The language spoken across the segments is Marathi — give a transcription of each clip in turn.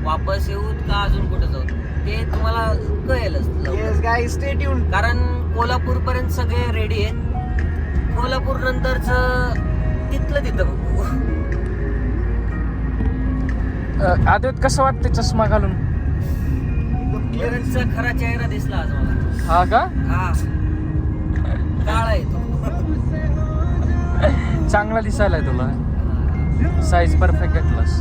वापस येऊत का अजून कुठे जाऊ ते तुम्हाला कळेलच येस गाईज स्टे ट्यून. कारण कोल्हापूर पर्यंत सगळे रेडी आहेत. कोल्हापूर नंतरच तिथलं तिथं बघू. आदित कसं वाटतं चष्मा घालून? एकदम क्लिअर. क्लिअरन्सचा खरा चेहरा दिसला आज मला. हा का? हा काळा आहे तो. चांगला दिसायलाय तुला. साईज परफेक्ट घेतलास.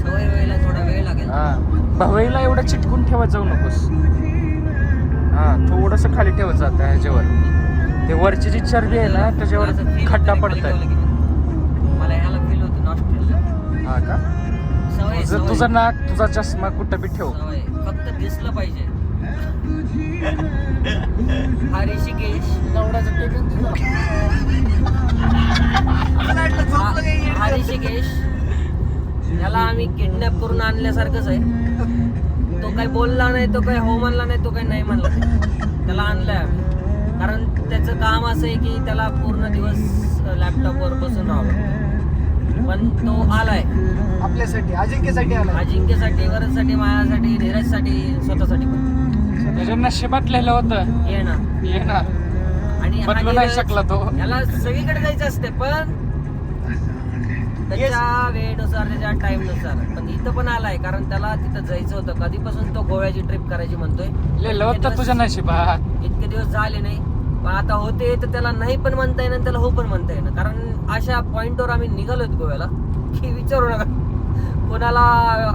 सवय व्हायला थोडा वेळ लागेल. हा भवईला एवढं चिटकून ठेवत जाऊ नकोस. हा थोडस खाली ठेवत जात ह्याच्यावर. ते वरची जी चरबी आहे ना त्याच्यावर असं feel खड्डा होतं पडताय. खाली ठेवलं की. मला ह्याला फील होतं नॉस्ट्रेलला. हा का? सवय जर सवय. तुझं नाक तुझा चष्मा कुठं बी ठेव. सवय. फक्त दिसलं पाहिजे. हा ऋषिकेश. हा ऋषिकेश याला आम्ही किडनॅप करून आणल्यासारखंच आहे. तो काही बोलला नाही, तो काही हो म्हणला नाही, तो काही नाही म्हणला नाही. त्याला आणलंय आम्ही कारण त्याचं काम असं आहे की त्याला पूर्ण दिवस लॅपटॉपवर बसून राहावं. पण तो आलाय आपल्यासाठी अजिंक्यसाठी आला. अजिंक्यसाठी, वरसाठी, माझ्यासाठी, धीरजसाठी, स्वतःसाठी पण. त्याच्या नशिबात लिहिलं होतं ये ना. येणार. आणि हा बदलू नाही धीरज, शकला तो. याला सगळीकडे जायचं असते पण त्याच्या वेळेनुसार, त्याच्या टाइम नुसार. पण इथं पण आलाय कारण त्याला तिथं जायचं होतं. कधीपासून तो गोव्याची ट्रिप करायची म्हणतोय. लिहिलं होतं तुझ्या नशिबात. इतके दिवस झाले नाही पण आता होते तर त्याला नाही पण म्हणता येणं, त्याला हो पण म्हणता येणं. कारण अशा पॉइंटवर आम्ही निघालोत गोव्याला की विचारू नका. कोणाला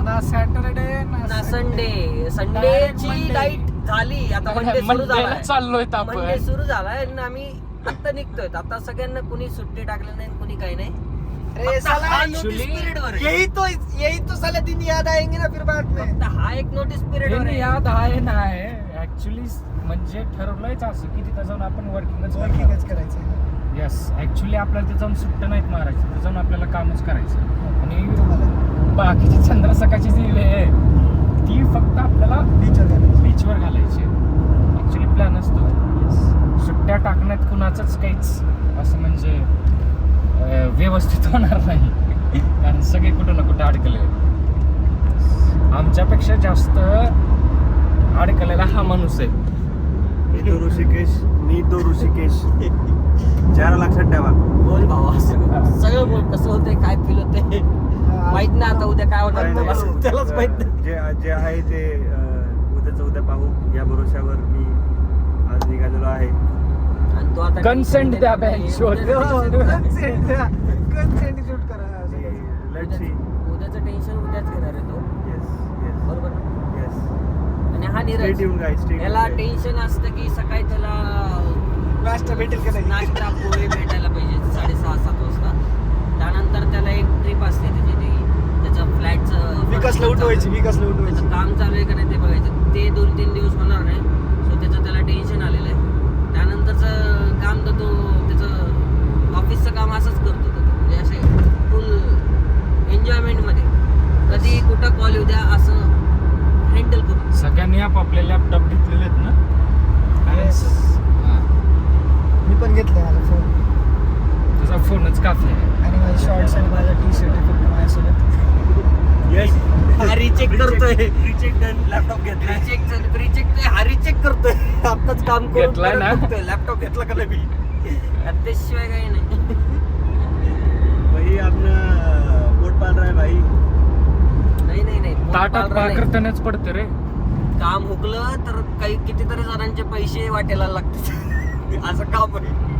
ना सॅटरडे ना संडे. संडेची लाईट झाली, आता मंडे सुरू मंडेला झालाय. चाललोय मंडे आपण. सुरू झालाय आणि आम्ही आता निघतोय. आता सगळ्यांना कुणी सुट्टी टाकली नाही, कुणी काही नाही. अरे फक्त साला हा actually- notice period वर आहे. यही तो साले दिन याद आएंगे ना फिर बाद में. फक्त हा एक नोटीस पिरियड वर आहे. याद आहे नाही ऍक्च्युली म्हणजे ठरवलंयच असं की तिथं जाऊन आपण वर्किंगच वर्किंगच करायचं. येस ऍक्च्युली आपल्याला तिथं जाऊन सुट्ट्या नाहीत मारायची. तिथं जाऊन आपल्याला कामच करायचं. आणि बाकीची चंद्र सकाळची जी वेळ आहे ती फक्त आपल्याला बीचवर घालायची. ऍक्च्युली प्लॅन असतो. सुट्ट्या टाकण्यात कुणाचंच काहीच असं म्हणजे व्यवस्थित होणार नाही कारण सगळे कुठं ना कुठं अडकले. आमच्यापेक्षा जास्त अडकलेला हा माणूस आहे. मी तो ऋषिकेश चेहरा लक्षात ठेवा. बोल भावा, सगळं बोल. कसं होतंय, काय फील होतंय माहित नाही. आता उद्या काय होणार नाही, त्यालाच माहित नाही. जे आहे ते उद्याचं उद्या पाहू या भरोश्यावर मी आज निघालेलो आहे. आणि तो आता Consent द्या बँक शोध. कन्सेंट शूट करा. Let's see. उद्याचं टेन्शन उद्याच घेणार आहे तो. येस येस बरोबर ना? येस. आणि हा Stay Neeraj, tuned guys, stay tuned याला guys. टेन्शन असतं की सकाळी त्याला नाश्ता भेटेल का नाही? नाश्ता पोहे भेटायला पाहिजे 6:30-7 वाजता. त्यानंतर त्याला एक ट्रिप असते त्याची, त्याचं फ्लॅटचं विकासला उठवायची. त्याचं काम चालू आहे का नाही ते बघायचं. ते 2-3 दिवस होणार नाही. सो त्याचं त्याला टेन्शन आलेलं आहे. त्यानंतरचं काम तर तो त्याचं ऑफिसचं काम असंच करतो तो. म्हणजे असे फुल एन्जॉयमेंटमध्ये कधी कुठं कॉल येऊ द्या असं हँडल करू. सगळ्यांनी आपले लॅपटॉप घेतलेले आहेत ना. Yes. हा. मी पण घेतलंय माझा फोन तुझा फोनच काफी आहे. आणि माझे शॉर्ट्स आणि माझा टी शर्ट फक्त माझ्यासोबत. येस. हा रिचेक करतोय. Recheck done. लॅपटॉप घेतला. रिचेक हा रिचेक करतोय. आत्ताच काम करून घेतलाय ना? लॅपटॉप घेतला का नाही मी. त्याशिवाय काही नाही. वही अपना पोट पाल रहा है भाई. नाही पोट ताटात पाळलं भाकर नाही. त्यानेच पडते रे. काम हुकलं तर काही कितीतरी जणांचे पैसे वाटेला लागतात. असं काम आहे.